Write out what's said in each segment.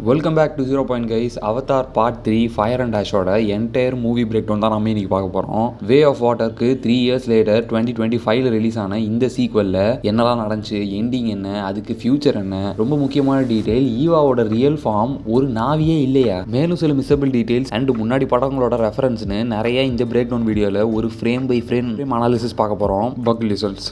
Welcome back to 0 point guys. Avatar part 3 fire and ஆஷோட entire movie break down தான் நம்ம இன்னைக்கு பார்க்க போகிறோம். வே ஆஃப் வாட்டருக்கு 3 years லேட்டர் 2025 ரிலீஸ் ஆன இந்த சீக்வலில் என்னெல்லாம் நடந்துச்சு, எண்டிங் என்ன, அதுக்கு ஃபியூச்சர் என்ன, ரொம்ப முக்கியமான டீட்டெயில், ஈவாவோட ரியல் ஃபார்ம் ஒரு நாவியே இல்லையா, மேலும் சில மிஸ்ஸபிள் டீட்டெயில்ஸ் அண்ட் முன்னாடி படங்களோட ரெஃபரன்ஸ்னு நிறைய இந்த பிரேக் டவுன் வீடியோவில் ஒரு ஃப்ரேம் பை ஃப்ரேம் அனாலிசிஸ் பார்க்க போகிறோம். பக் results.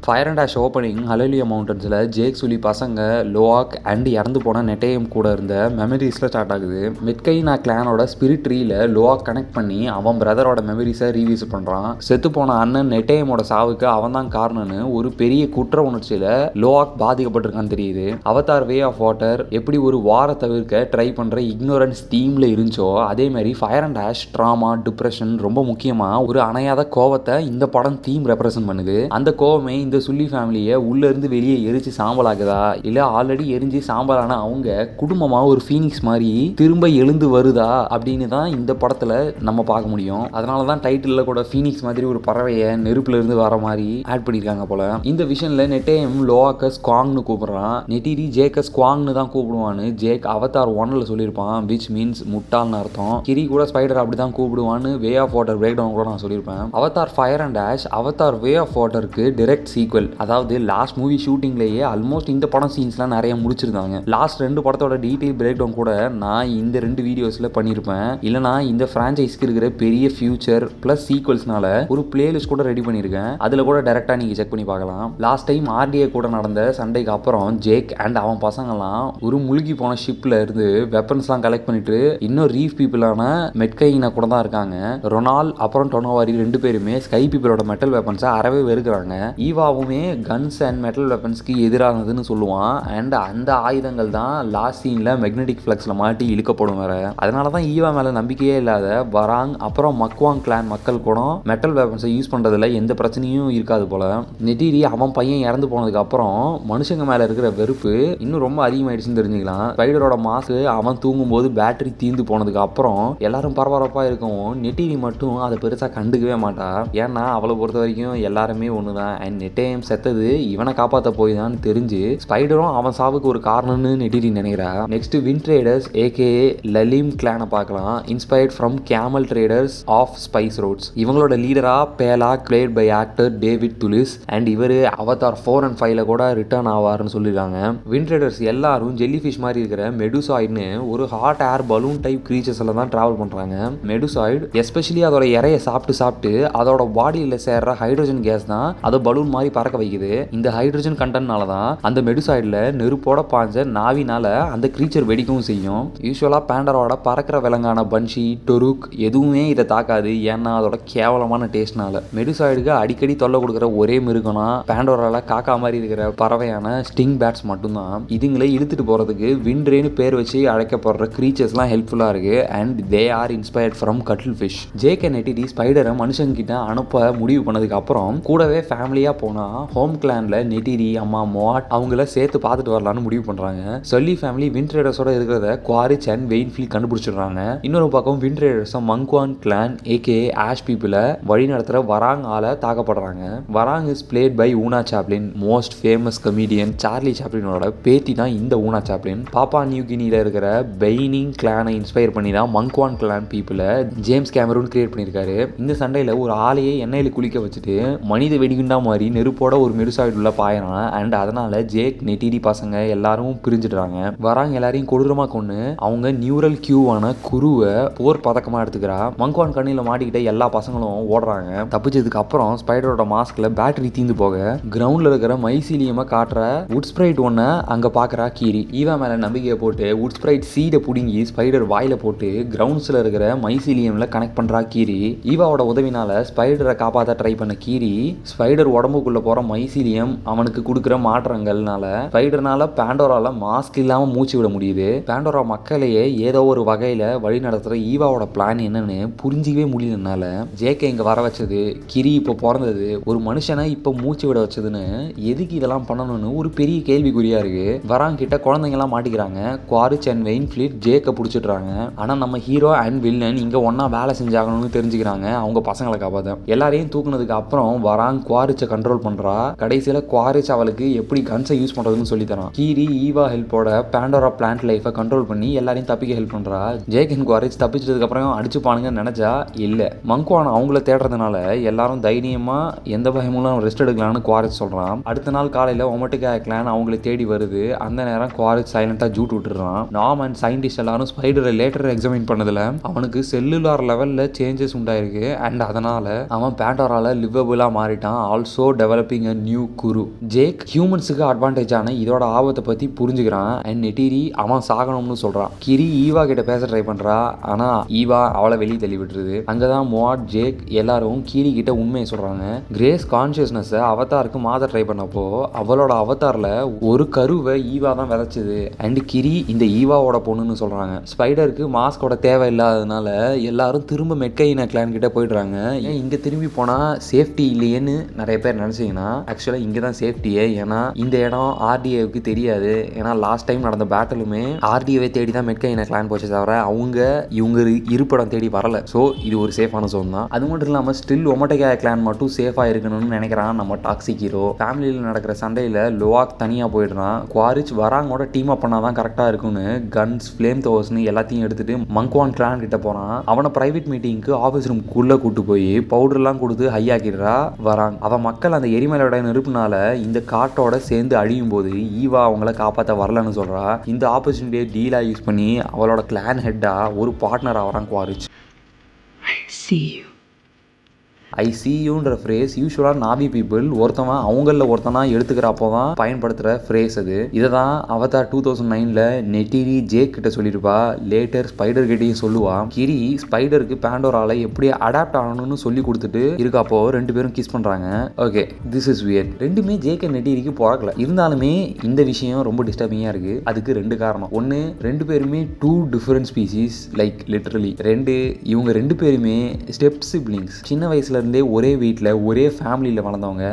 Fire and ash opening Hallelujah மவுண்டன்ஸில் ஜேக் சுலி பசங்க லோவாக் அண்ட் இறந்து போன நெட்டேயம் கூட இருந்த மெமரிஸில் ஸ்டார்ட் ஆகுது. மெட்கைனா கிளானோட ஸ்பிரிட் ட்ரீல லோவாக் கனெக்ட் பண்ணி அவன் பிரதரோட மெமரிஸை ரீவியூஸ் பண்ணுறான். செத்து போன அண்ணன் நெட்டேயமோட சாவுக்கு அவன் தான் காரணம்னு ஒரு பெரிய குற்ற உணர்ச்சியில் லோவாக் பாதிக்கப்பட்டிருக்கான்னு தெரியுது. அவதார் வே ஆஃப் வாட்டர் எப்படி ஒரு வார தவிர்க்க ட்ரை பண்ணுற இக்னோரன்ஸ் தீமில் இருந்துச்சோ அதே மாதிரி fire and ash drama, depression, ரொம்ப முக்கியமாக ஒரு அணையாத கோவத்தை இந்த படம் தீம் ரெப்ரசென்ட் பண்ணுது. அந்த கோவமே இந்த சுல்லி ஃபேமிலியை உள்ளேருந்து வெளியே எரிச்சு சாம்பலாகுதா, இல்லை ஆல்ரெடி எரிஞ்சு சாம்பலான அவங்க குடும்பமாக ஒரு ஃபீனிக்ஸ் மாதிரி திரும்ப எழுந்து வருதா அப்படின்னு தான் இந்த படத்தில் நம்ம பார்க்க முடியும். அதனால தான் டைட்டிலில் கூட ஃபீனிக்ஸ் மாதிரி ஒரு பறவையை நெருப்புல இருந்து வர மாதிரி ஆட் பண்ணியிருக்காங்க போல. இந்த விஷனில் நெட்டேயம் லோவாக்க ஸ்குவாங்னு கூப்பிடுறான், நெட்டிரி ஜேக்க ஸ்குவாங்னு தான் கூப்பிடுவான்னு ஜேக் அவதார் 1ல் சொல்லியிருப்பான், விச் மீன்ஸ் முட்டாள்னு அர்த்தம். கிரி கூட ஸ்பைடர் அப்படி தான் கூப்பிடுவான்னு way of water break down கூட நான் சொல்லியிருப்பேன். Avatar fire and ash Avatar way of வாட்டருக்கு டைரக்ட் சீக்வல். அதாவது லாஸ்ட் மூவி ஷூட்டிங்லேயே ஆல்மோஸ்ட் இந்த படம் சீன்ஸ்லாம் நிறைய முடிச்சிருந்தாங்க. லாஸ்ட் 2 படத்தோட டீட்டெயில் பிரேக் டவுன் கூட நான் இந்த 2 வீடியோஸில் பண்ணியிருப்பேன். இல்லைனா இந்த ஃப்ரான்ச்சைஸ்க்கு இருக்கிற பெரிய ஃபியூச்சர் ப்ளஸ் சீக்வல்ஸ்னால ஒரு பிளேலிஸ்ட் கூட ரெடி பண்ணியிருக்கேன். அதில் கூட டேரெக்டாக நீங்கள் செக் பண்ணி பார்க்கலாம். லாஸ்ட் டைம் ஆர்டிஏ கூட நடந்த சண்டைக்கு அப்புறம் ஜேக் அண்ட் அவன் பசங்கள்லாம் ஒரு முழுகி போன ஷிப்பில் இருந்து வெப்பன்ஸ்லாம் கலெக்ட் பண்ணிட்டு இன்னும் ரீஃப் பீப்புளான மெட்கைனா கூட தான் இருக்காங்க. ரொனால் அப்புறம் டொனோவாரி 2 பேருமே ஸ்கை பீப்புளோட மெட்டல் வெப்பன்ஸை அறவே வெறுக்கிறாங்க. ஈவாவுமே கன்ஸ் அண்ட் மெட்டல் வெப்பன்ஸ்க்கு எதிரானதுன்னு சொல்லுவான். அண்ட் அந்த ஆயுதங்கள் தான் லாஸ்ட் சீனில் மேக்னெட்டிக் ஃப்ளக்ஸில் மாட்டி இழுக்கப்படும் வேற. அதனால தான் ஈவா மேலே நம்பிக்கையே இல்லாத வராங் அப்புறம் மக்வாங் கிளான் மக்கள் கூட மெட்டல் வெப்பன்ஸை யூஸ் பண்ணுறதுல எந்த பிரச்சனையும் இருக்காது போல. நெட்டிரி அவன் பையன் இறந்து போனதுக்கு அப்புறம் மனுஷங்க மேலே இருக்கிற வெறுப்பு இன்னும் ரொம்ப அதிகமாயிடுச்சுன்னு தெரிஞ்சுக்கலாம். ஸ்பைடரோட மாஸ்க்கு அவன் தூங்கும்போது பேட்டரி தீர்ந்து போனதுக்கு அப்புறம் எல்லாரும் பரபரப்பாக இருக்கவும் நெட்டிரி மட்டும் அதை பெருசாக கண்டுக்கவே மாட்டா. ஏன்னா அவளை பொறுத்த வரைக்கும் எல்லாருமே ஒன்று தான். அண்ட் நெட்டேயம் செத்தது இவனை காப்பாற்ற போய் தான் தெரிஞ்சு ஸ்பைடரும் அவன் சாவுக்கு ஒரு காரணம்னு நெட்டிரி நினைக்கிறா. Next Wind Traders AKA Tlalim கிளானை பார்க்கலாம். Inspired from camel traders of spice roads. இவங்களோட லீடரா Peylak played by actor David Thewlis and இவர் அவதார் 4 and 5ல கூட ரிட்டர்ன் ஆவார்னு சொல்லியிருக்காங்க. வின் ட்ரேடர்ஸ் எல்லாரும் ஜெல்லி ஃபிஷ் மாதிரி இருக்கிற மெடுசாய்டுன்னு ஒரு ஹாட் ஏர் பலூன் டைப் கிரீச்சர்ஸ்ல தான் டிராவல் பண்றாங்க. மெடுசாய்டு எஸ்பெஷலி அதோட இறையை சாப்பிட்டு அதோட பாடியில் சேர்ற ஹைட்ரோஜன் கேஸ் தான் அதை பலூன் மாதிரி பறக்க வைக்குது. இந்த ஹைட்ரஜன் கண்டென்ட்னால தான் அந்த மெடுசாய்டில் நெருப்போட பாஞ்ச நாவினால அந்த கிரீச்சர் வெடிக்கவும் செய்யும். யூஸ்வலாக பேண்டரோட பறக்கிற விலங்கான பன்ஷி, டொருக் எதுவுமே இதை தாக்காது. ஏன்னா அதோட கேவலமான டேஸ்ட்னால. மெடுசாய்டுக்கு அடிக்கடி தொல்லை கொடுக்குற ஒரே மிருகம்னா பேண்டோரால காக்கா மாதிரி இருக்கிற பறவையான ஸ்டிங் பேட்ஸ் மட்டும்தான். இதுங்களை இழுத்துட்டு போறதுக்கு விண்ட்ரேன்னு பேர் வச்சு அழைக்கப்படுற கிரீச்சர்ஸ்லாம் ஹெல்ப்ஃபுல்லாக இருக்கு. And they are inspired from கட்டில் ஃபிஷ். ஜேக் அண்ட் நெட்டிரி ஸ்பைடரை மனுஷங்கிட்ட அனுப்ப முடிவு பண்ணதுக்கு அப்புறம் கூடவே ஃபேமிலியாக போனால் ஹோம் கிளான்ல நெட்டிரி அம்மா மோட் அவங்கள சேர்த்து பார்த்துட்டு வரலான்னு முடிவு பண்றாங்க. சொல்லி ஃபேமிலி வின் ட்ரேடர்ஸோட இருக்கிறத குவாரிச் அண்ட் வெயின்ஃபீல்ட் கண்டுபிடிச்சிடுறாங்க. இன்னொரு பக்கம் வின் ட்ரேடர்ஸை மங்க்வான் கிளான் ஏகே ஆஷ் பீப்புளை வழி நடத்துற வராங் ஆல தாக்கப்படுறாங்க. Varang is played by Oona Chaplin, most famous comedian Charlie சாப்ளினோட பேத்தி தான் இந்த ஊனா சாப்ளின். பாப்பா நியூ கினியில இருக்கிற பெய்னிங் கிளானை இன்ஸ்பயர் பண்ணி தான் மங்க்வான் கிளான் பீப்புளை ஜேம்ஸ் கேமரூன் கிரியேட் பண்ணியிருக்காரு. இந்த சண்டையில் ஒரு ஆளையே எண்ணெயில் குளிக்க வச்சுட்டு மனித வெடிகுண்டா மாதிரி நெருப்போட ஒரு மெடுசாய்டு உள்ள பாயறான். அண்ட் அதனால ஜேக் நெட்டிரி பசங்க எல்லாரும் பிரிஞ்சிடுறாங்க. வராங்க எல்லாரையும் கொடூரமா கொண்டு அவங்க நியூரல் கியூவான குருவை போர் பதக்கமா எடுத்துக்கிறா. மங்க்வான் கண்ணில மாட்டிக்கிட்ட எல்லா பசங்களும் ஓடுறாங்க. தப்பிச்சதுக்கு அப்புறம் ஸ்பைடரோட மாஸ்க்ல பேட்டரி தீந்து போக கிரவுண்ட்ல இருக்கிற மைசீலியமா காட்டுற வுட் ஸ்ப்ரைட் ஒன்ன அங்க பாக்குறா கீரி. ஈவா மேல நம்பிக்கையை போட்டு வுட் ஸ்ப்ரைட் சீடை புடுங்கி ஸ்பைடர் வாயில போட்டு கிரவுண்ட்ஸ்ல இருக்கிற மைசீலியம்ல கனெக்ட் பண்றா கீரி. ஈவாவோட உதவினால ஸ்பைடரை காப்பாற்ற ட்ரை பண்ண கீரி ஸ்பைடர் உடம்புக்குள்ள பாடிக்குள்ள போற மைசீலியம் அவனுக்கு கொடுக்குற மாற்றங்கள்னால ஸ்பைடர்னால பேண்டோரால மாஸ்க் இல்லாம மூச்சு விட முடியுது. பேண்டோரா மக்களையே ஏதோ ஒரு வகையில வழி நடத்துற ஈவாவோட பிளான் என்னன்னு புரிஞ்சிக்கவே முடியலனால ஜேக்கை இங்க வர வச்சது, கிரி இப்போ பிறந்தது, ஒரு மனுஷனை இப்போ மூச்சு விட வச்சதுன்னு எதுக்கு இதெல்லாம் பண்ணணும்னு ஒரு பெரிய கேள்விக்குறியா இருக்கு. வராங்கிட்ட குழந்தைங்க எல்லாம் மாட்டிக்கிறாங்க. குவாரிச் அண்ட் வெயின்ஃபிலிட் ஜேக்கை பிடிச்சிடுறாங்க. ஆனா நம்ம ஹீரோ அண்ட் வில்லன் இங்க ஒன்னா வேலை செஞ்சாகணும்னு தெரிஞ்சுக்கிறாங்க அவங்க பசங்களை காப்பாத்த. எல்லாரையும் தூக்குனதுக்கு அப்புறம் வராங் குவாரிச்சை கண்ட்ரோல் பண்றா. கடைசியில குவாரிச் அவளுக்கு எப்படி கன்ஸை யூஸ் பண்றதுன்னு சொல்லி தரான். கீரி ஈவா ஹெல்ப்போட பேண்டோரா பிளான்ட் லைஃபை கண்ட்ரோல் பண்ணி எல்லாரையும் தப்பிக்க ஹெல்ப் பண்றா. ஜேக் அண்ட் குவாரிச் தப்பிச்சதுக்கு அப்புறம் அடிச்சுப்பானுங்கன்னு நினைச்சா இல்ல, மங்குவான் அவங்கள தேடுறதுனால எல்லாரும் தைரியமா எந்த பயமும் ரெஸ்ட் எடுக்கலாம்னு குவாரிச் சொல்றான். அடுத்த நாள் காலையில ஒமட்டிகா கிளான் அவங்களை தேடி வருது. அந்த நேரம் குவாரிச் சைலண்டா ஜூட் விட்டுறான். நாம் அண்ட் சயின்டிஸ்ட் எல்லாரும் ஸ்பைடரை லேட்டர் எக்ஸாமின் பண்ணதுல அவனுக்கு செல்லுலார் லெவல்ல சேஞ்சஸ் உண்டாயிருக்கு. அண்ட் அதனால அவன் பேண்டோரால லிவபிளா மாறிட்டான். Also developing a new crew. Jake ஹியூமன்ஸுக்கு அட்வான்டேஜ் ஆன இதோட ஆபத்தை பத்தி புரிஞ்சுக்கிறான். அண்ட் நெட்டிரி அவன் சாகணும்னு சொல்றான். கிரி ஈவா கிட்ட பேச ட்ரை பண்றா. ஆனா ஈவா அவளை வெளியே தள்ளி விட்டுருது. அங்கதான் மோட், ஜேக் எல்லாரும் கீரி கிட்ட உண்மையை சொல்றாங்க. கிரேஸ் கான்சியஸ்னஸ் அவதாருக்கு மாத ட்ரை பண்ணப்போ அவளோட அவதார்ல ஒரு கருவை ஈவா தான் விதைச்சது. அண்ட் கிரி இந்த ஈவாவோட பொண்ணுன்னு சொல்றாங்க. ஸ்பைடருக்கு மாஸ்கோட தேவை இல்லாததுனால எல்லாரும் திரும்ப மெட்கைனா கிளான் கிட்ட போயிடுறாங்க. ஏன் இங்க திரும்பி போனா சேஃப்டி இல்லையேன்னு நிறைய பேர் நினைச்சீங்கன்னா ஆக்சுவலா இங்க தான் சேஃப்டியே. ஏன்னா இந்த இடம் ஆர்டிஏவுக்கு தெரியாது. ஏன்னா லாஸ்ட் டைம் நடந்த பேட்டலுமே ஆர்டிஏவை தேடி தான் மெட்கைனா கிளான் போச்சு தவிர அவங்க இவங்க இருப்பிடம் தேடி வரல. ஸோ இது ஒரு சேஃபான சோன் தான். அது மட்டும் இல்லாமல் ஸ்டில் ஒமட்டிகா கிளான் மட்டும் சேஃபாக இருக்கணும்னு நினைக்கிறான் நம்ம டாக்ஸிக் ஹீரோ. ஃபேமிலியில் நடக்கிற சண்டையில் லோவாக் தனியாக போயிடுறான். குவாரிச் வராங்கோட டீம் அப் பண்ணால் தான் கரெக்டாக இருக்கும்னு கன்ஸ், ஃப்ளேம் த்ரோவர்ஸ்னு எல்லாத்தையும் எடுத்துட்டு மங்குவான் கிளான் கிட்ட போகிறான். அவனை பிரைவேட் மீட்டிங்க்கு ஆஃபீஸ் ரூம்குள்ளே கூட்டு போய் பவுடர்லாம் கொடுத்து ஹை ஆக்கிடுறா வராங்க. அவன் மக்கள் அந்த எரிமலையோட நெருப்புனால இந்த காட்டோட சேர்ந்து அழியும் போது ஈவா அவங்கள காப்பாற்ற வரலன்னு சொல்கிறா. இந்த ஆப்பர்ச்சுனிட்டியை டீலாக யூஸ் பண்ணி அவளோட கிளான் ஹெட்டா ஒரு பார்ட்னர் ஆகிறான் குவாரிச். ஐ சி யூன்ற ஃப்ரேஸ் யூஸ்வலாக நாவி பீப்புள் ஒருத்தவன் அவங்களில் ஒருத்தனா எடுத்துக்கிறப்போ தான் பயன்படுத்துகிற ஃப்ரேஸ் அது. இதை தான் அவதார் 2009 நெட்டிரி ஜேக் கிட்ட சொல்லியிருப்பா. லேட்டர் ஸ்பைடர் கிட்டையும் சொல்லுவான். கிரி ஸ்பைடருக்கு பேண்டோரால எப்படி அடாப்ட் ஆகணும்னு சொல்லி கொடுத்துட்டு இருக்காப்போ ரெண்டு பேரும் கிஸ் பண்ணுறாங்க. Okay, this is weird. ரெண்டுமே ஜேக் அண்ட் நெட்டிரிக்கு பிறக்கல. இருந்தாலுமே இந்த விஷயம் ரொம்ப டிஸ்டர்பிங்காக இருக்குது. அதுக்கு ரெண்டு காரணம். ஒன்று, ரெண்டு பேருமே two different species, like literally. இவங்க ரெண்டு பேருமே ஸ்டெப் சிப்ளிங்ஸ். சின்ன வயசுல ஒரே வீட்டில் ஒரே ஃபேமிலியில் வளர்ந்தவங்க.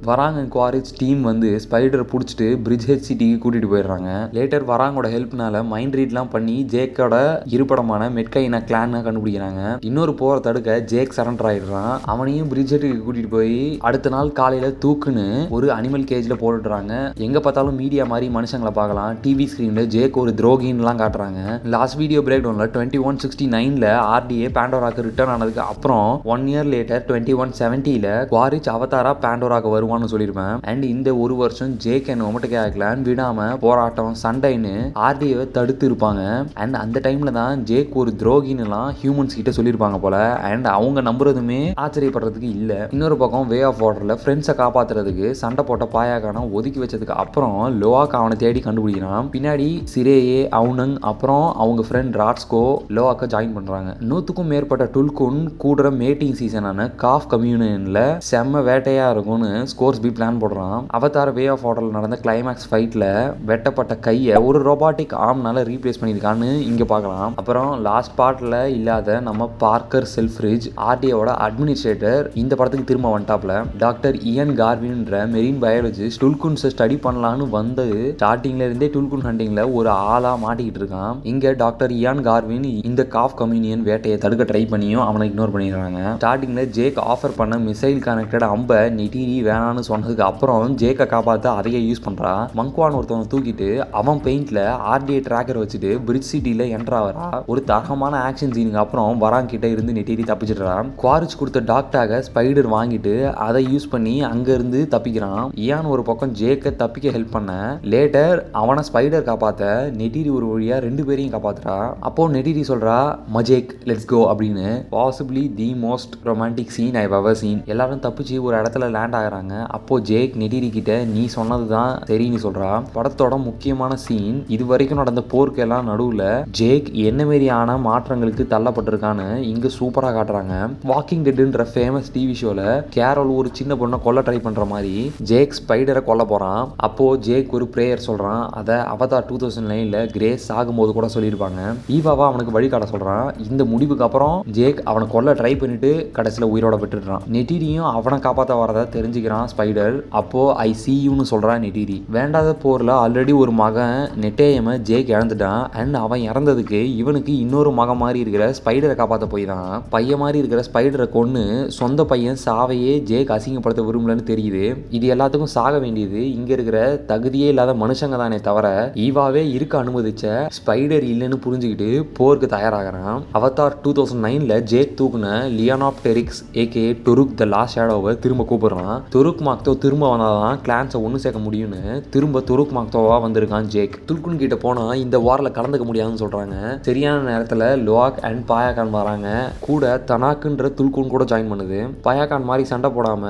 வராங்க குவாரிச் டீம் வந்து ஸ்பைடரை பிடிச்சிட்டு பிரிட்ஜ் ஹெட் சிட்டிக்கு கூட்டிட்டு போயிடுறாங்க. லேட்டர் வராங்கோட ஹெல்ப்னால மைண்ட் ரீட்லாம் பண்ணி ஜேக்கோட இருப்பிடமான மெட்கைனா கிளான் கண்டுபிடிக்கிறாங்க. இன்னொரு போரை தடுக்க ஜேக் சரண்டர் ஆயிடுறான். அவனையும் பிரிட்ஜ் ஹெட்டுக்கு கூட்டிட்டு போய் அடுத்த நாள் காலையில தூக்குன்னு ஒரு அனிமல் கேஜ்ல போட்டுடுறாங்க. எங்க பார்த்தாலும் மீடியா மாதிரி மனுஷங்களை பார்க்கலாம். டிவி ஸ்கிரீன்ல ஜேக் ஒரு துரோகின்லாம் காட்டுறாங்க. லாஸ்ட் வீடியோ பிரேக் டவுன்ல 2169 ஆர்டிஏ பேண்டோராக்கு ரிட்டர்ன் ஆனதுக்கு அப்புறம் 1 year லேட்டர் 2170 குவாரிச் அவதாரா பேண்டோராக்கு வருவான்னு சொல்லியிருப்பேன். அண்ட் இந்த ஒரு வருஷம் ஜேக் அண்ட் ஒமட்டிகா கிளான் விடாம போராட்டம் சண்டைன்னு ஆர்டிஏவை தடுத்து இருப்பாங்க. அண்ட் அந்த டைம்ல தான் ஜேக் ஒரு துரோகின்னுலாம் ஹியூமன்ஸ் கிட்ட சொல்லியிருப்பாங்க போல. அண்ட் அவங்க நம்புறதுமே ஆச்சரியப்படுறதுக்கு இல்ல. இன்னொரு பக்கம் வே ஆஃப் வாட்டர்ல ஃப்ரெண்ட்ஸை காப்பாத்துறதுக்கு சண்டை போட்ட பாயாக்கான ஒதுக்கி வச்சதுக்கு அப்புறம் லோவாக் அவனை தேடி கண்டுபிடிக்கிறான். பின்னாடி சிரேயே, அவுனங், அப்புறம் அவங்க ஃப்ரெண்ட் ராட்ஸ்கோ லோவாக்க ஜாயின் பண்றாங்க. 100க்கும் மேற்பட்ட டுல்குன் கூடுற மேட்டிங் சீசனான காஃப் கம்யூனியன்ல செம்ம வேட்டையா இருக்கும்னு ஸ்கோர்ஸ்பி பிளான் போடுறான். அவதார் வே ஆஃப் வாட்டர்ல நடந்த கிளைமேக்ஸ் ஃபைட்ல வெட்டப்பட்ட கையை ஒரு ரோபாட்டிக் ஆர்ம்னால ரீப்ளேஸ் பண்ணியிருக்கான்னு இங்க பார்க்கலாம். அப்புறம் லாஸ்ட் பார்ட்ல இல்லாத நம்ம பார்க்கர் செல்ஃப்ரிட்ஜ் ஆர்டிஏவோட அட்மினிஸ்ட்ரேட்டர் இந்த படத்துக்கு திரும்ப வந்துட்டாப்ல. டாக்டர் இயன் கார்வின்ற மெரீன் பயாலஜிஸ்ட் டுல்குன்ஸை ஸ்டடி பண்ணலான்னு வந்து ஸ்டார்டிங்ல இருந்தே டுல்குன் ஹண்டிங்ல ஒரு ஆளா மாட்டிக்கிட்டு இருக்கான். இங்க டாக்டர் இயான் கார்வின் இந்த காஃப் கம்யூனியன் வேட்டையை தடுக்க ட்ரை பண்ணியும் அவனை இக்னோர் பண்ணிடுறாங்க. ஸ்டார்டிங்ல ஜேக் ஆஃபர் பண்ண மிசைல் கனெக்டட் அம்பை நெட்டிரி வேணான்னு சொன்னதுக்கு அப்புறம் ஜேக்கை காப்பாற்ற அதையே யூஸ் பண்றா. மங்குவான் ஒருத்தவனை தூக்கிட்டு அவன் பெயிண்ட்ல ஆர்டிஏ ட்ராக்கர் வச்சுட்டு பிரிட்ஜ் சிட்டில என்ட்ரா வரா. ஒரு தரமான ஆக்ஷன் சீனுக்கு அப்புறம் வராங்கிட்ட இருந்து நெட்டிரி தப்பிச்சிடுறான். குவாரிச் கொடுத்த டாக்டாக ஸ்பைடர் வாங்கிட்டு அதை யூஸ் பண்ணி அங்க இருந்து தப்பிக்கிறான். இயான் ஒரு பக்கம் ஜேக்கை தப்பிக்க ஹெல்ப் பண்ண லேட்டர் அவனை ஸ்பைடர் காப்பாத்த நெட்டிரி ஒரு வழியா ரெண்டு பேரையும் காப்பாத்துறா. அப்போ நெட்டிரி சொல்றா, மஜேக் லெட்ஸ் கோ அப்படின்னு. Possibly the most romantic scene I ever seen. எல்லாரும் தப்பிச்சு ஒரு இடத்துல லேண்ட் ஆகுறாங்க. அப்போ ஜேக் நெட்டிரி கிட்ட நீ சொன்னது தான் சரின்னு சொல்றா. படத்தோட முக்கியமான சீன் இது வரைக்கும் நடந்த போர்க்கெல்லாம் நடுவுல ஜேக் என்ன மாதிரியான மாற்றங்களுக்கு தள்ளப்பட்டிருக்கான்னு இங்க சூப்பரா காட்டுறாங்க. வாக்கிங் டெட்ன்ற ஃபேமஸ் டிவி ஷோல கேரோல் ஒரு சின்ன பொண்ணை கொல்ல ட்ரை பண்ற மாதிரி ஜேக் ஸ்பைடரை கொல்ல போறான். அப்போ ஜேக் ஒரு பிரேயர் சொல்றான். அதை அவதார் 2009ல கிரேஸ் ஆகும்போது கூட சொல்லியிருப்பாங்க. ஈவாவா அவனுக்கு வழிகாட்ட சொல்றான். இந்த முடிவுக்கு அப்புறம் ஜேக் அவனை கொல்ல ட்ரை பண்ணிட்டு கடைசியில் உயிரோட விட்டுடுறான். நெட்டிரியும் அவனை காப்பாற்ற வரதை தெரிஞ்சுக்கிறான் ஸ்பைடர். அப்போ ஐ சி யூன்னு சொல்றான் நெட்டிரி. வேண்டாத போர்ல ஆல்ரெடி ஒரு மகன் நெட்டேயம ஜேக் இழந்துட்டான். அண்ட் அவன் இறந்ததுக்கு இவனுக்கு இன்னொரு மகன் மாதிரி இருக்கிற ஸ்பைடரை காப்பாற்ற போய் தான் பையன் மாதிரி இருக்கிற ஸ்பைடரை கொன்னு சொந்த பையன் சாவையே ஜேக் அசிங்கப்படுத்த விரும்பலன்னு தெரியுது. இது எல்லாத்துக்கும் சாக வேண்டியது இங்க இருக்கிற தகுதியே இல்லாத மனுஷங்க தானே தவிர ஈவாவே இருக்க அனுமதிச்ச ஸ்பைடர் இல்லைன்னு புரிஞ்சுக்கிட்டு போருக்கு தயாராகிறான். அவதார் 2009ல ஜேக் தூக்குன Leonopteryx AKA Toruk the last ஷேடோவை திரும்ப கூப்பிடுறான். டுருக் மாக்தோ திரும்ப வந்தாதான் கிளான்ஸை ஒன்று சேர்க்க முடியும்னு திரும்ப டுருக் மாக்தோவா வந்திருக்கான் ஜேக். துல்குன் கிட்ட போனா இந்த வாரில் கலந்துக்க முடியாதுன்னு சொல்றாங்க. சரியான நேரத்தில் லோவாக் அண்ட் பாயாகான் வராங்க. கூட தனாக்குன்ற துல்குன் கூட ஜாயின் பண்ணுது. பாயாகான் மாதிரி சண்டை போடாம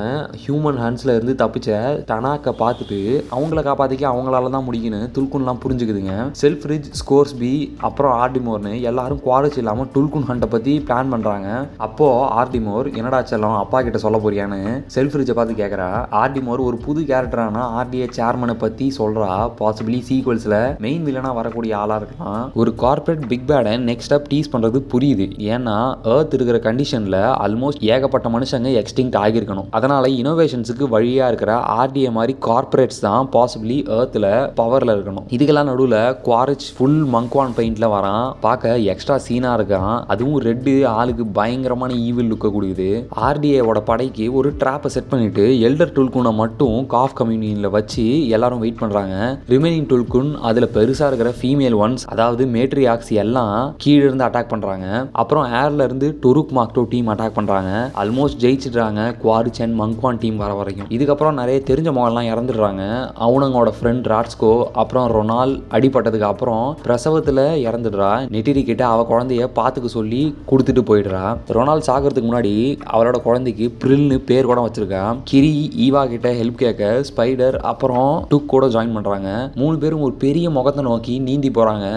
ஹியூமன் ஹேண்ட்ஸ்ல இருந்து தப்பிச்ச தனாக்கை பார்த்துட்டு அவங்கள காப்பாத்திக்க அவங்களால தான் முடியும்னு துல்குன்லாம் புரிஞ்சுக்குதுங்க. செல்ஃப்ரிட்ஜ், ஸ்கோர்ஸ்பி, அப்புறம் ஆர்டிமோர்னு எல்லாரும் குவாரச் இல்லாம டுல்குன் ஹண்டை பத்தி பிளான் பண்றாங்க. அப்போ ஆர்டிமோர் என்னடா செல்லம் அப்பா கிட்ட சொல்ல போறியான்னு செல்ஃப்ரிட்ஜை பார்த்து கேட்கறா. ஆர்டிமோர் ஒரு புது கேரக்டரான ஆர்டிஏ சேர்மனை பத்தி சொல்றா. பாசிபிளி சீக்வல்ஸ்ல மெயின் வில்லனா வரக்கூடிய ஆளா இருக்கலாம். ஒரு கார்பரேட் பிக் பேடை நெக்ஸ்ட் அப் டீஸ் பண்றது புரியுது. ஏன்னா எர்த் இருக்கிற கண்டிஷன்ல ஆல்மோஸ்ட் ஏகப்பட்ட மனுஷங்க எக்ஸ்டிங்க்ட் ஆகியிருக்கணும். அதனால இனோவேஷன்ஸுக்கு வழியா இருக்கிற ஆர்டிஏ மாதிரி கார்பரேட்ஸ் தான் பாசிபிளி எர்த்ல பவர்ல இருக்கணும். இதுக்கெல்லாம் நடுவில் குவாரிச் ஃபுல் மங்க்வான் பெயிண்ட்ல வரான். பார்க்க எக்ஸ்ட்ரா சீனா இருக்கான். அதுவும் ரெட்டு ஆளுக்கு பயங்கரமான ஈவில் லுக்க கொடுக்குது. ஆர்டிஏவோட படைக்கு ஒரு ட்ராப்பை செட் பண்ணிட்டு எல்டர் டுல்குனை மட்டும் காஃப் கம்யூனியன்ல வச்சு எல்லாரும் வெயிட் பண்றாங்க. ரிமைனிங் டுல்குன் அதுல பெருசா இருக்கிற ஃபீமேல் ஒன்ஸ் அதாவது மேட்ரியாக்ஸ் எல்லாம் கீழே இருந்து அட்டாக் பண்றாங்க. அப்புறம் ஏர்ல இருந்து டுருக் மாக்டோ டீம் அட்டாக் பண்றாங்க. ஆல்மோஸ்ட் ஜெயிச்சிடுறாங்க குவாரிச் அண்ட் மங்க்வான் டீம் வர வரைக்கும். இதுக்கப்புறம் நிறைய தெரிஞ்ச மகன்லாம் இறந்துடுறாங்க. அவனுங்களோட ஃப்ரெண்ட் ராட்ஸ்கோ அப்புறம் ரொனால் அடிபட்டதுக்கு அப்புறம் பிரசவத்துல இறந்துடுறா. நெட்டிரி கிட்ட அவ குழந்தைய பாத்துக்க சொல்லி கொடுத்துட்டு போயிடுறா. ரொனால் சாகிறதுக்கு முன்னாடி அவளோட குழந்தைக்கு பிரில்னு பேர் கூட வச்சிருக்கா. கிரி ஈவா கிட்ட ஹெல்ப் கேட்க ஸ்பைடர் அப்புறம் டுக் கூட ஜாயின் பண்றாங்க. 3 பேரும் ஒரு பெரிய முகத்தை நோக்கி நீந்தி போறாங்க.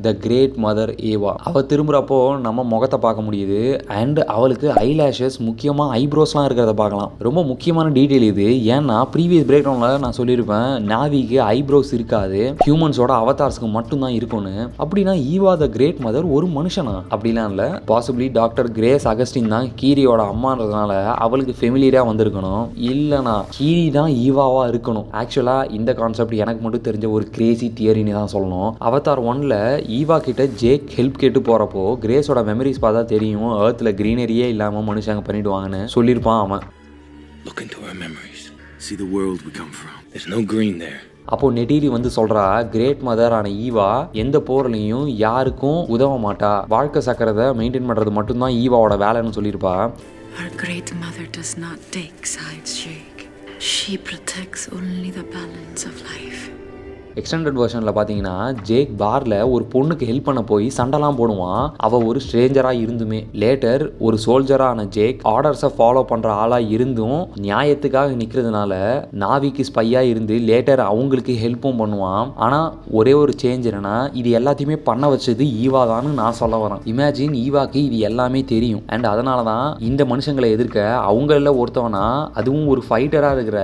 த கிரேட் மதர் ஏவா. அவ திரும்புறப்போ நம்ம முகத்தை பார்க்க முடியுது. அண்ட் அவளுக்கு ஐலாஷஸ் முக்கியமா ஐப்ரோஸ்லாம் இருக்கிறத பார்க்கலாம். ரொம்ப முக்கியமான டீட்டெயில் இது. ஏன்னா ப்ரீவியஸ் பிரேக் டவுன்ல நான் சொல்லியிருப்பேன் நாவிக்கு ஐப்ரோஸ் இருக்காது, ஹியூமன்ஸோட அவதார்ஸ்க்கு மட்டும்தான் இருக்கும்னு. அப்படின்னா ஈவா த கிரேட் மதர் ஒரு மனுஷனா? அப்படிலாம் இல்லை. பாசிபிளி டாக்டர் கிரேஸ் அகஸ்டின் தான் கீரியோட அம்மான்றதுனால அவளுக்கு ஃபெமிலியரா வந்திருக்கணும். இல்லைனா கீரி தான் ஈவாவா இருக்கணும். ஆக்சுவலா இந்த கான்செப்ட் எனக்கு மட்டும் தெரிஞ்ச ஒரு கிரேசி தியரின்னு தான் சொல்லணும். அவதார் 1ல ஈவா கிட்ட ஜேக் ஹெல்ப் கேட்டு போறப்போ கிரேஸோட மெமரிஸ் பார்த்தா தெரியும் எர்த்ல கிரீனரியே இல்லாம மனுஷங்க பண்ணிடுவாங்கன்னு சொல்லியிருப்பான் அவன். Look into our memories. See the world we come from. There's no green there. அப்போ நெட்டிரி வந்து சொல்றா, கிரேட் மதர் ஆன ஈவா எந்த போர்லையும் யாருக்கும் உதவ மாட்டா, வாழ்க்கை சக்கரத்தை மெயின்டைன் பண்றது மட்டும்தான் ஈவாவோட வேலைன்னு சொல்லியிருப்பா. Our great mother does not take sides, Jake. She protects only the balance of life. Extended வெர்ஷனில் பார்த்தீங்கன்னா ஜேக் பாரில் ஒரு பொண்ணுக்கு ஹெல்ப் பண்ண போய் சண்டைலாம் போடுவான். அவள் ஒரு ஸ்ட்ரேஞ்சராக இருந்துமே லேட்டர் ஒரு சோல்ஜரான ஜேக் ஆர்டர்ஸை ஃபாலோ பண்ணுற ஆளாக இருந்தும் நியாயத்துக்காக நிற்கிறதுனால நாவிக்கு ஸ்பையாக இருந்து லேட்டர் அவங்களுக்கு ஹெல்ப்பும் பண்ணுவான். ஆனால் ஒரே ஒரு சேஞ்ச் என்னன்னா இது எல்லாத்தையுமே பண்ண வச்சது ஈவா தான்னு நான் சொல்ல வரேன். இமேஜின் ஈவாக்கு இது எல்லாமே தெரியும். அண்ட் அதனால தான் இந்த மனுஷங்களை எதிர்க்க அவங்கள ஒருத்தவனா அதுவும் ஒரு ஃபைட்டராக இருக்கிற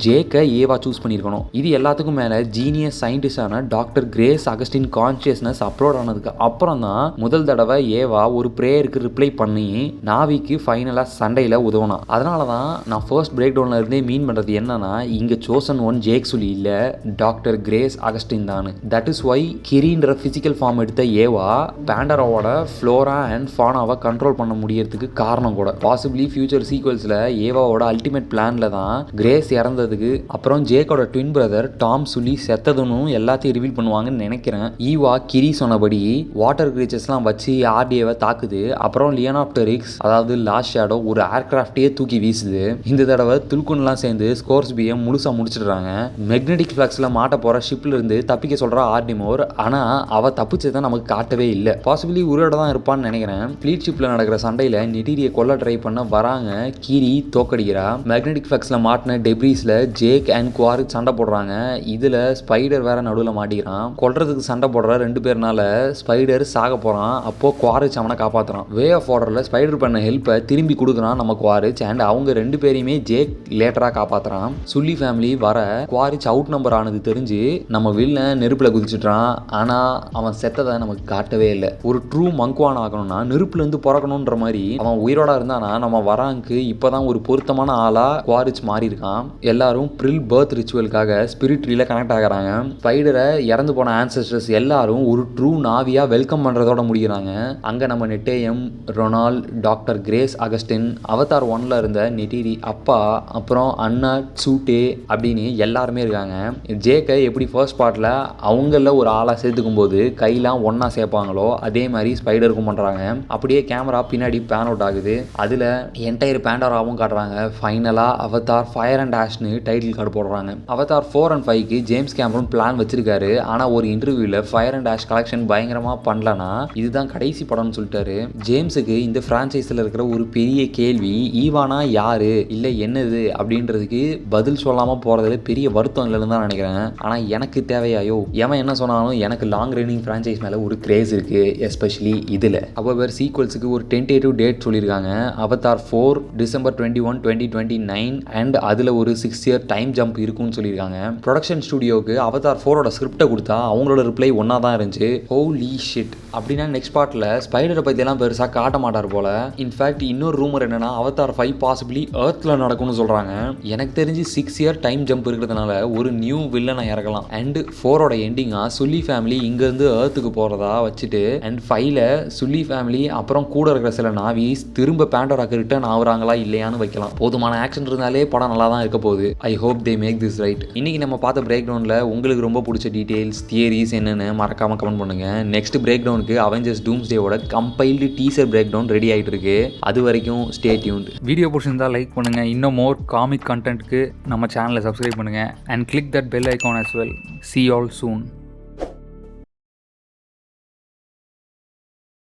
ஜேக்கை ஏவா சூஸ் பண்ணியிருக்கணும். இது எல்லாத்துக்கும் மேலே ஜீனியஸ் சயின்டிஸ்டான doctor Grace Augustine consciousness upload ஆனதுக்கு அப்புறம் தான் முதல் தடவை ஏவா ஒரு ப்ரேயருக்கு ரிப்ளை பண்ணி நாவிக்கு ஃபைனலாக சண்டையில் உதவணும். அதனால தான் நான் ஃபர்ஸ்ட் பிரேக் டவுன்ல இருந்தே மீன் பண்ணுறது என்னன்னா இங்கே சோசன் ஒன் ஜேக் சொல்லி இல்லை டாக்டர் கிரேஸ் அகஸ்டின் தான். தட் இஸ் ஒய் கிரின்ற ஃபிசிக்கல் ஃபார்ம் எடுத்த ஏவா பேண்டராவோட ஃப்ளோரா அண்ட் ஃபானாவை கண்ட்ரோல் பண்ண முடியறதுக்கு காரணம் கூட. பாசிபிளி ஃபியூச்சர் சீக்வல்ஸில் ஏவாவோட அல்டிமேட் பிளான்ல தான் கிரேஸ் இறந்ததுக்கு அப்புறம் ஜேக்கோட ட்வின் பிரதர் டாம் சொல்லி செத்தது பார்த்தோன்னும் எல்லாத்தையும் ரிவீல் பண்ணுவாங்கன்னு நினைக்கிறேன். ஈவா கிரி சொன்னபடி வாட்டர் கிரீச்சர்ஸ்லாம் வச்சு ஆர்டிஏவை தாக்குது. அப்புறம் லியோனாப்டெரிக்ஸ் அதாவது லாஸ்ட் ஷேடோ ஒரு ஏர்கிராஃப்டையே தூக்கி வீசுது. இந்த தடவை துல்குன்லாம் சேர்ந்து ஸ்கோர்ஸ்பியை முழுசா முடிச்சிடுறாங்க. மெக்னெட்டிக் ஃபிளக்ஸ்ல மாட்ட போற ஷிப்ல இருந்து தப்பிக்க சொல்ற ஆர்டிமோர், ஆனா அவ தப்பிச்சதை நமக்கு காட்டவே இல்லை. பாசிபிளி உயிரோட தான் இருப்பான்னு நினைக்கிறேன். ஃபிளீட் ஷிப்ல நடக்கிற சண்டையில நெட்டிரியை கொல்ல ட்ரை பண்ண வராங்க. கிரி தோக்கடிக்கிறா. மேக்னெட்டிக் ஃபிளக்ஸ்ல மாட்டின டெப்ரீஸ்ல ஜேக் அண்ட் குவாரிச் சண்டை போடுறாங்க. இதுல ஸ்பைடர் வேற நடுவில் மாட்டிக்கிறான். கொல்றதுக்கு சண்டை போடுற 2 பேர்னால ஸ்பைடர் சாக போறான். அப்போ குவாரிச் அவனை காப்பாத்துறான். வே ஆஃப் ஆர்டர்ல ஸ்பைடர் பண்ண ஹெல்ப்பை திரும்பி கொடுக்குறான் நம்ம குவாரிச். அண்ட் அவங்க 2 பேரையுமே ஜேக் லேட்டரா காப்பாத்துறான். சுல்லி ஃபேமிலி வர குவாரிச் அவுட் நம்பர் ஆனது தெரிஞ்சு நம்ம வில்லன் நெருப்புல குதிச்சுட்டான். ஆனா அவன் செத்ததை நமக்கு காட்டவே இல்லை. ஒரு ட்ரூ மங்குவான் ஆகணும்னா நெருப்புல இருந்து பிறக்கணும்ன்ற மாதிரி அவன் உயிரோட இருந்தானா நம்ம வராங்க்கு இப்பதான் ஒரு பொருத்தமான ஆளா குவாரிச் மாறி இருக்கான். எல்லாரும் பிரில் பர்த் ரிச்சுவலுக்காக ஸ்பிரிட் ட்ரீல கனெக்ட் ஆகுறாங்க. ஸ்பைடரை இறந்து போன ஆன்செஸ்டர்ஸ் எல்லாரும் ஒரு ட்ரூ நாவியா வெல்கம் பண்றதோட முடிக்கிறாங்க. அங்க நம்ம Neteyam, Ronald, doctor Grace Augustine, Avatar 1ல இருந்த நெட்டிரி அப்பா, அப்புறம் அண்ணா சூட்டே அப்படின்னு எல்லாருமே இருக்காங்க. ஜேக்கை எப்படி ஃபர்ஸ்ட் பார்ட்ல அவங்கள ஒரு ஆளா சேர்த்துக்கும் போது கையெல்லாம் ஒன்னா சேர்ப்பாங்களோ அதே மாதிரி ஸ்பைடருக்கும் பண்றாங்க. அப்படியே கேமரா பின்னாடி பேன் அவுட் ஆகுது. அதுல என்டையர் பேண்டராவும் காட்டுறாங்க. ஃபைனலா அவதார் ஃபயர் அண்ட் ஆஷ்னு டைட்டில் கார்டு போடுறாங்க. அவதார் 4 and 5க்கு ஜேம்ஸ் கேமரூன் பிளான் வச்சிருக்காரு. ஆனா ஒரு இன்டர்வியூல ஃபயர் அண்ட் ஆஷ் கலெக்ஷன் பயங்கரமா பண்ணலனா இதுதான் கடைசி படம்னு சொல்லிட்டாரு. ஜேம்ஸுக்கு இந்த பிரான்சைஸ்ல இருக்கிற ஒரு பெரிய கேள்வி ஈவானா யாரு இல்ல என்னது அப்படின்றதுக்கு பதில் சொல்லாம போறதுல பெரிய வருத்தம் இல்லைன்னு தான் நினைக்கிறேன். ஆனா எனக்கு தேவையாயோ எவன் என்ன சொன்னாலும் எனக்கு லாங் ரன்னிங் பிரான்சைஸ் மேல ஒரு கிரேஸ் இருக்கு, எஸ்பெஷலி இதுல. அப்போ சீக்வல்ஸுக்கு ஒரு டென்டேட்டிவ் டேட் சொல்லியிருக்காங்க. அவதார் 4 டிசம்பர் 21, 2029 அண்ட் அதுல ஒரு 6 year டைம் ஜம்ப் இருக்குன்னு சொல்லியிருக்காங்க. ப்ரொடக்ஷன் ஸ்டுடியோக்கு அவதார் 4ஓட ஸ்கிரிப்டை கொடுத்தா அவங்களோட ரிப்ளை ஒன்னா தான் இருந்துச்சு. ஹோலி ஷிட் அப்படின்னா நெக்ஸ்ட் பார்ட்ல ஸ்பைடரை பற்றியெல்லாம் பெருசாக காட்ட மாட்டார் போல. இன்ஃபேக்ட் இன்னொரு ரூமர் என்னன்னா அவதார் 5 பாசிபிளி எர்த்தில் நடக்கும்னு சொல்கிறாங்க. எனக்கு தெரிஞ்சு 6 year டைம் ஜம்ப் இருக்கிறதுனால ஒரு நியூ வில்லனை இறக்கலாம். அண்ட் 4ஓட எண்டிங்காக சுல்லி ஃபேமிலி இங்கேருந்து எர்த்துக்கு போகிறதா வச்சுட்டு அண்ட் 5ல சுல்லி ஃபேமிலி அப்புறம் கூட இருக்கிற சில நாவிஸ் திரும்ப பேண்டராக்கு ரிட்டர்ன் ஆகுறாங்களா இல்லையான்னு வைக்கலாம். போதுமான ஆக்ஷன் இருந்தாலே படம் நல்லா தான் இருக்க போகுது. I hope they make this right. இன்னைக்கு நம்ம பார்த்த பிரேக் டவுனில் உங்களுக்கு ரொம்ப பிடிச்ச டீடைல்ஸ் தியரிஸ் என்னன்னு மறக்காம கமெண்ட் பண்ணுங்க. நெக்ஸ்ட் பிரேக் டவுனுக்கு அவெஞ்சர்ஸ் டூம்ஸ்டேவோட compiled teaser break down ready ஆகிட்டு இருக்கு. அது வரைக்கும் ஸ்டே டியூன்ட். வீடியோ பிடிச்சிருந்தா லைக் பண்ணுங்க. இன்னும் மோர் காமிக் கண்டென்ட்க்கு நம்ம சேனலை சப்ஸ்கிரைப் பண்ணுங்க and click that bell icon as well. See you all soon.